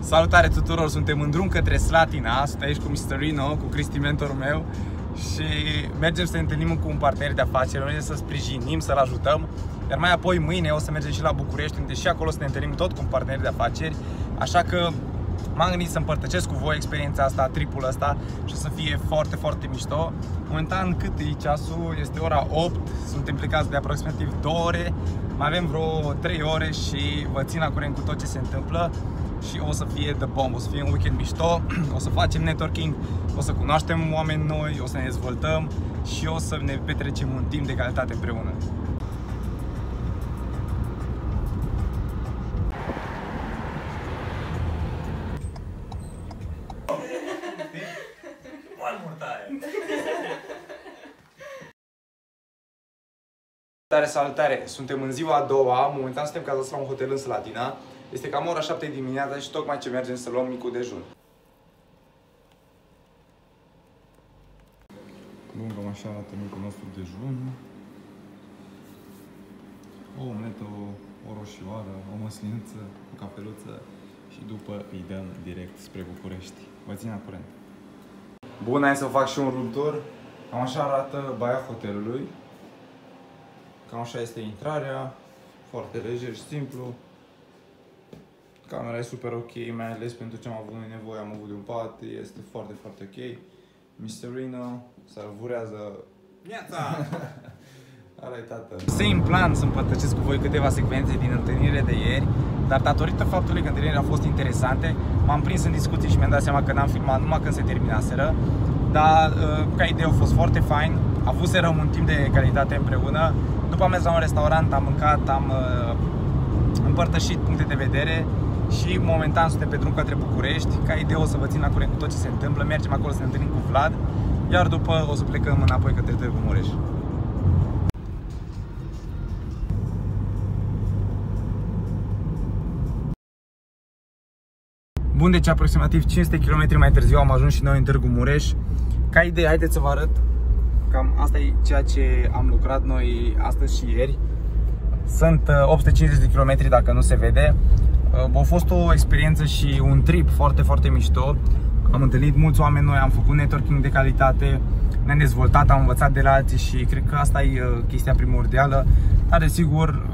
Salutare tuturor, suntem în drum către Slatina, sunt aici cu Mr. Rino, cu Cristi, mentorul meu, și mergem să ne întâlnim cu un partener de afaceri, mergem să sprijinim, să-l ajutăm, iar mai apoi mâine o să mergem și la București, unde și acolo să ne întâlnim tot cu un partener de afaceri, așa că m-am gândit să împărtășesc cu voi experiența asta, tripul ăsta, și să fie foarte, foarte mișto. Momentan cât e ceasul? Este ora 8, suntem plecați de aproximativ 2 ore, mai avem vreo 3 ore și vă țin la curent cu tot ce se întâmplă. Și o să fie the bomb, o să fie un weekend mișto, o să facem networking, o să cunoaștem oameni noi, o să ne dezvoltăm și o să ne petrecem un timp de calitate împreună. Salutare! Suntem în ziua a doua, momentan suntem cazați la un hotel în Slatina. Este cam ora 7 dimineața și tocmai ce mergem să luăm micul dejun. Bun, cam așa arată micul nostru dejun. O omletă, o roșioară, o măslinuță, o cafeluță și după îi dăm direct spre București. Vă țin la curent. Bun, hai să fac și un room tour. Cam așa arată baia hotelului. Cam așa este intrarea, foarte lejer și simplu. Camera e super ok, mai ales pentru ce am avut nevoie, am avut de un pat, este foarte, foarte ok. Mr. Rino salvurează viața! Ala-i tată! Same plan să împărtășesc cu voi câteva secvențe din întâlnirile de ieri, dar datorită faptului că întâlnirile au fost interesante, m-am prins în discuții și mi-am dat seama că n-am filmat numai când se terminaseră. Dar ca idee a fost foarte fain, avuserăm un timp de calitate împreună. După am mers la un restaurant, am mâncat, am împărtășit puncte de vedere și momentan suntem pe drum către București. Ca idee o să vă țin la curent cu tot ce se întâmplă, mergem acolo să ne întâlnim cu Vlad, iar după o să plecăm înapoi către Târgu Mureș. Bun, deci aproximativ 500 km mai târziu am ajuns și noi în Târgu Mureș. Ca idee, haideți să vă arăt. Cam asta e ceea ce am lucrat noi astăzi și ieri. Sunt 850 de km dacă nu se vede. A fost o experiență și un trip foarte, foarte mișto. Am întâlnit mulți oameni noi, am făcut networking de calitate, ne-am dezvoltat, am învățat de la alții și cred că asta e chestia primordială. Dar desigur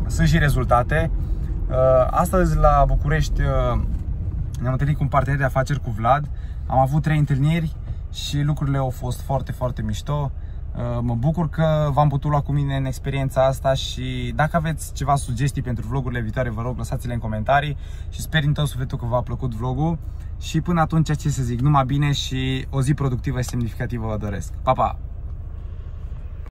sunt și rezultate. Astăzi la București ne-am întâlnit cu un partener de afaceri, cu Vlad. Am avut 3 întâlniri și lucrurile au fost foarte, foarte mișto. Mă bucur că v-am putut lua cu mine în experiența asta și dacă aveți ceva sugestii pentru vlogurile viitoare, vă rog, lăsați-le în comentarii și sper din tot sufletul că v-a plăcut vlogul. Și până atunci, ce să zic, numai bine și o zi productivă și semnificativă vă doresc. Pa, pa!